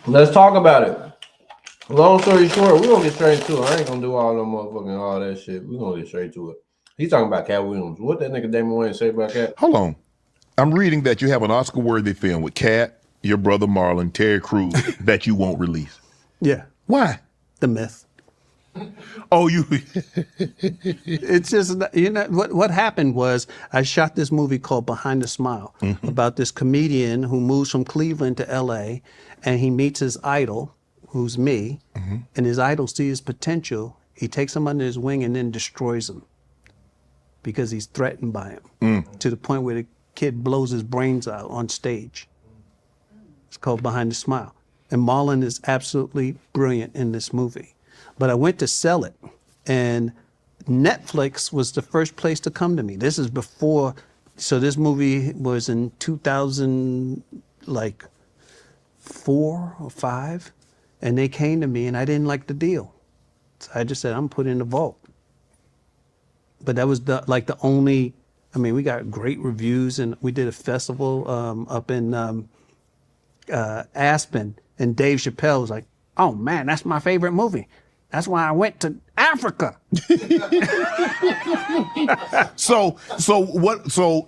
Let's talk about it. Long story short, we're gonna get straight to it. I ain't gonna do all no motherfucking all that shit. We're gonna get straight to it. He's talking about Katt Williams. What that nigga Damon Wayans say about Katt? Hold on. I'm reading that you have an Oscar-worthy film with Katt, your brother Marlon, Terry Crews that you won't release. Yeah. Why? The myth. Oh, you. It's just, you know, what happened was I shot this movie called Behind the Smile about this comedian who moves from Cleveland to LA and he meets his idol, who's me, and his idol sees his potential. He takes him under his wing and then destroys him because he's threatened by him to the point where the kid blows his brains out on stage. It's called Behind the Smile. And Marlon is absolutely brilliant in this movie. But I went to sell it, and Netflix was the first place to come to me. This is before, so this movie was in 2004 or 5, and they came to me, and I didn't like the deal. So I just said, I'm put in the vault. But that was the only, I mean, we got great reviews, and we did a festival up in Aspen, and Dave Chappelle was like, oh man, that's my favorite movie. That's why I went to Africa. So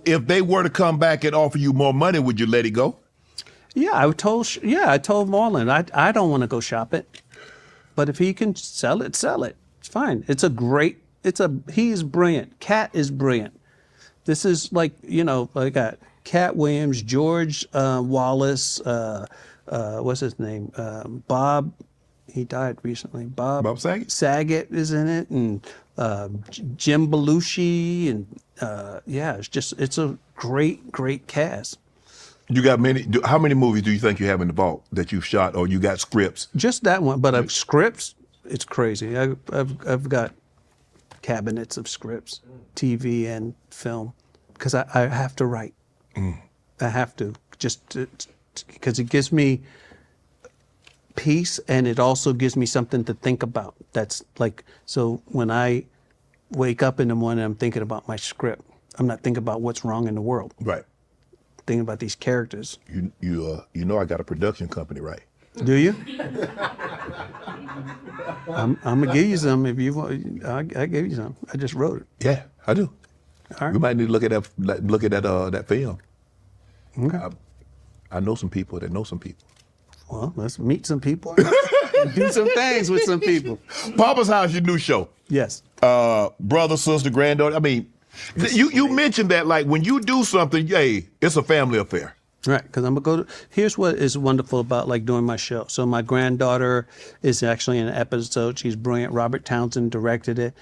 if they were to come back and offer you more money, would you let it go? Yeah, I told Marlon, I don't want to go shop it. But if he can sell it, sell it. It's fine. He's brilliant. Katt is brilliant. This is like, you know, I got Katt Williams, George Wallace, what's his name? Bob, he died recently. Bob Saget? Saget is in it, and Jim Belushi, and it's a great cast. You got how many movies do you think you have in the vault that you've shot, or you got scripts? Just that one, but scripts, it's crazy. I've got cabinets of scripts, TV and film, because I have to write. I have to, because it gives me peace, and it also gives me something to think about. That's like, so when I wake up in the morning, I'm thinking about my script. I'm not thinking about what's wrong in the world. Right. Thinking about these characters. You know I got a production company, right? Do you? I'm gonna give you some if you want. I gave you some. I just wrote it. Yeah, I do. All right. We might need to look at that film. Okay. I know some people that know some people. Well, let's meet some people. Do some things with some people. Papa's House, your new show. Yes. Brother, sister, granddaughter. I mean, you mentioned that like when you do something, hey, it's a family affair. Right, because I'm gonna go to, here's what is wonderful about like doing my show. So my granddaughter is actually in an episode. She's brilliant. Robert Townsend directed it.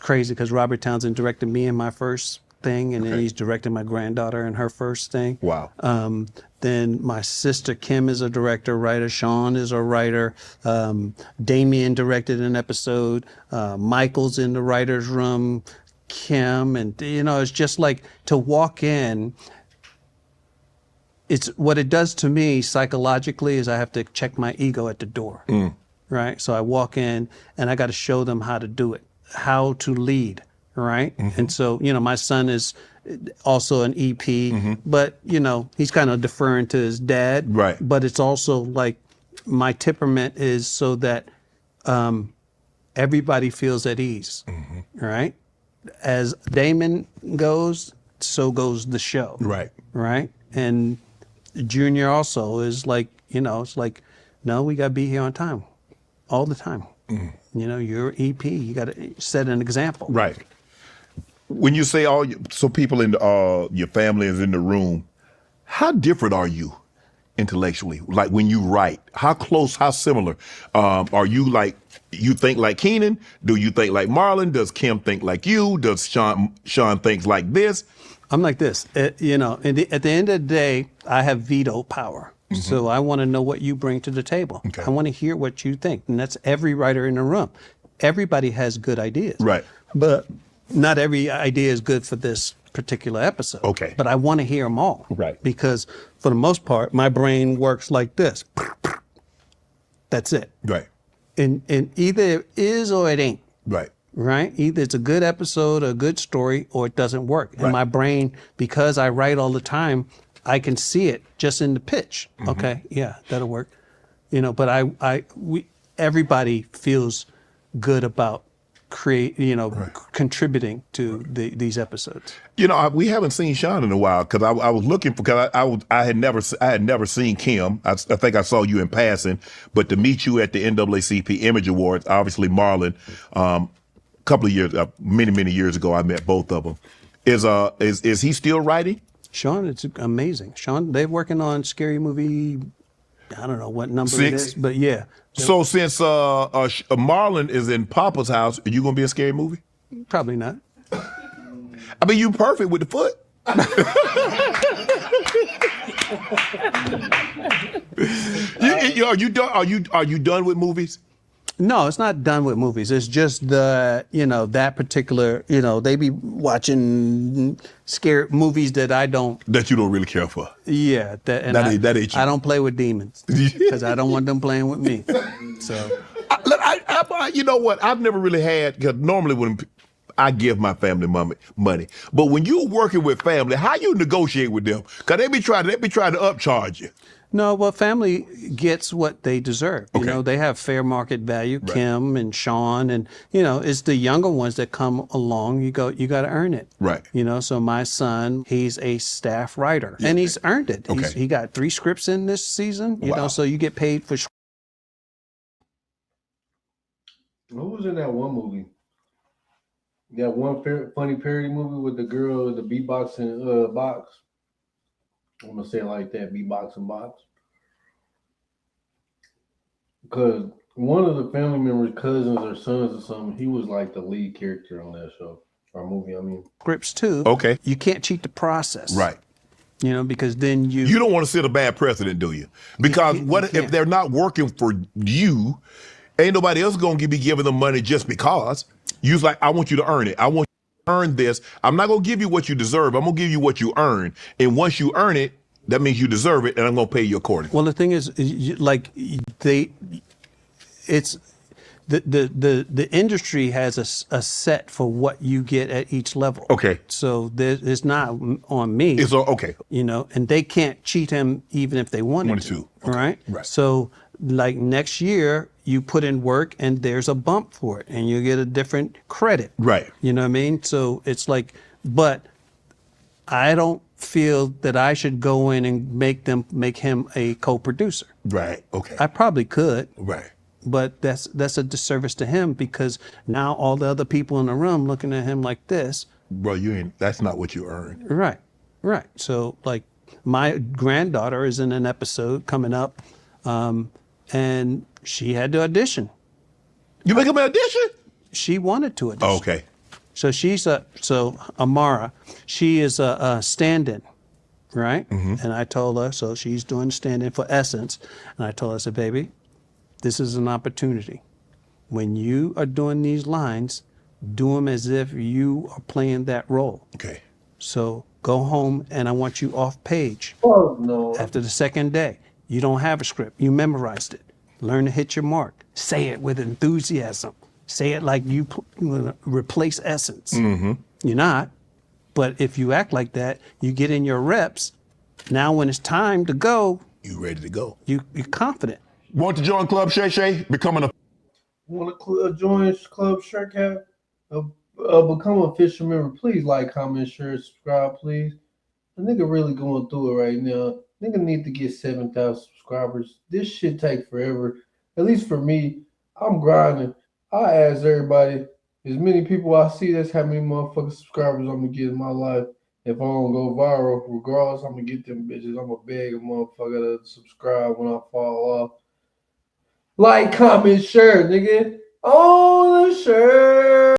Crazy, because Robert Townsend directed me in my first thing, and then he's directing my granddaughter in her first thing. Wow. Then my sister Kim is a director, writer. Sean is a writer. Damon directed an episode. Michael's in the writer's room. Kim, and you know, it's just like to walk in. It's what it does to me psychologically is I have to check my ego at the door, right? So I walk in and I got to show them how to do it, how to lead, right? And so, you know, my son is also an EP, but you know, he's kind of deferring to his dad, right? But it's also like my temperament is so that everybody feels at ease, right? As Damon goes, so goes the show, right? Right, and Junior also is like, you know, it's like, no, we got to be here on time, all the time. You know, you're EP, you got to set an example. Right. When you say so people in your family is in the room, how different are you intellectually? Like when you write, how close, how similar? Are you like, you think like Keenan? Do you think like Marlon? Does Kim think like you? Does Sean think like this? I'm like this, you know, at the end of the day, I have veto power. So I want to know what you bring to the table. Okay. I want to hear what you think. And that's every writer in the room. Everybody has good ideas. Right. But not every idea is good for this particular episode. Okay. But I want to hear them all. Right. Because for the most part, my brain works like this. That's it. Right. And either it is or it ain't. Right. Right? Either it's a good episode, a good story, or it doesn't work. Right. And my brain, because I write all the time, I can see it just in the pitch. Okay, yeah, that'll work. But everybody feels good about contributing to these episodes. We haven't seen Sean in a while because I was looking for, because I had never seen Kim. I think I saw you in passing, but to meet you at the NAACP Image Awards, obviously Marlon, a couple of years, many years ago, I met both of them. Is he still writing? Sean, it's amazing. Sean, they're working on Scary Movie. I don't know what number 6? it is, but yeah. So since Marlon is in Papa's house, are you gonna be a Scary Movie? Probably not. I mean, you perfect with the foot. Are you done with movies? No, it's not done with movies. It's just that particular, they be watching scary movies that I don't. That you don't really care for. Yeah. That ain't you. I don't play with demons because I don't want them playing with me. So. You know what? I've never really had, because normally when I give my family money, but when you're working with family, how you negotiate with them? Because they be trying to upcharge you. No, well, family gets what they deserve. Okay. They have fair market value. Right. Kim and Sean, and it's the younger ones that come along. You got to earn it. Right. So my son, he's a staff writer, and he's earned it. Okay. He got 3 scripts in this season. You Wow. know, so you get paid for. Who was in that one movie? That one funny parody movie with the girl, the beatboxing box. I'm gonna say it like that, beatboxing box. Because one of the family members, cousins or sons or something, he was like the lead character on that show or movie. I mean, Scripts too. Okay. You can't cheat the process. Right. Because then You don't want to set a bad precedent, do you? Because if they're not working for you? Ain't nobody else gonna be giving them money just because. You's like, I want you to earn it. I want you to earn this. I'm not gonna give you what you deserve. I'm gonna give you what you earn. And once you earn it, that means you deserve it, and I'm gonna pay you accordingly. Well, the thing is, the industry has a set for what you get at each level. Okay. So it's not on me. It's okay. And they can't cheat him even if they wanted to. Okay. Right. Right. So like next year, you put in work and there's a bump for it, and you get a different credit. Right. You know what I mean? So it's like, but I don't feel that I should go in and make him a co-producer. Right. Okay. I probably could. Right. But that's a disservice to him, because now all the other people in the room looking at him like this. Bro, that's not what you earn. Right. So like my granddaughter is in an episode coming up, and she had to audition. You make him an audition? She wanted to audition. Oh, okay. So Amara, she is a stand-in, right? Mm-hmm. And I told her, so she's doing stand-in for Essence, and I told her, I said, baby, this is an opportunity. When you are doing these lines, do them as if you are playing that role. Okay. So go home, and I want you off page. oh no. After the second day, you don't have a script. You memorized it. Learn to hit your mark. Say it with enthusiasm. Say it like you replace Essence. Mm-hmm. You're not. But if you act like that, you get in your reps. Now when it's time to go, You ready to go? you're confident. Want to join Club Shay Shay? Becoming a Want to join Club Shirt Cap? Become an official member. Please like, comment, share, subscribe, please. The nigga really going through it right now. Nigga need to get 7,000 subscribers. This shit take forever. At least for me, I'm grinding. I ask everybody, as many people I see, that's how many motherfucking subscribers I'm gonna get in my life. If I don't go viral, regardless, I'm gonna get them bitches. I'm gonna beg a motherfucker to subscribe when I fall off. Like, comment, share, nigga. On the shirt.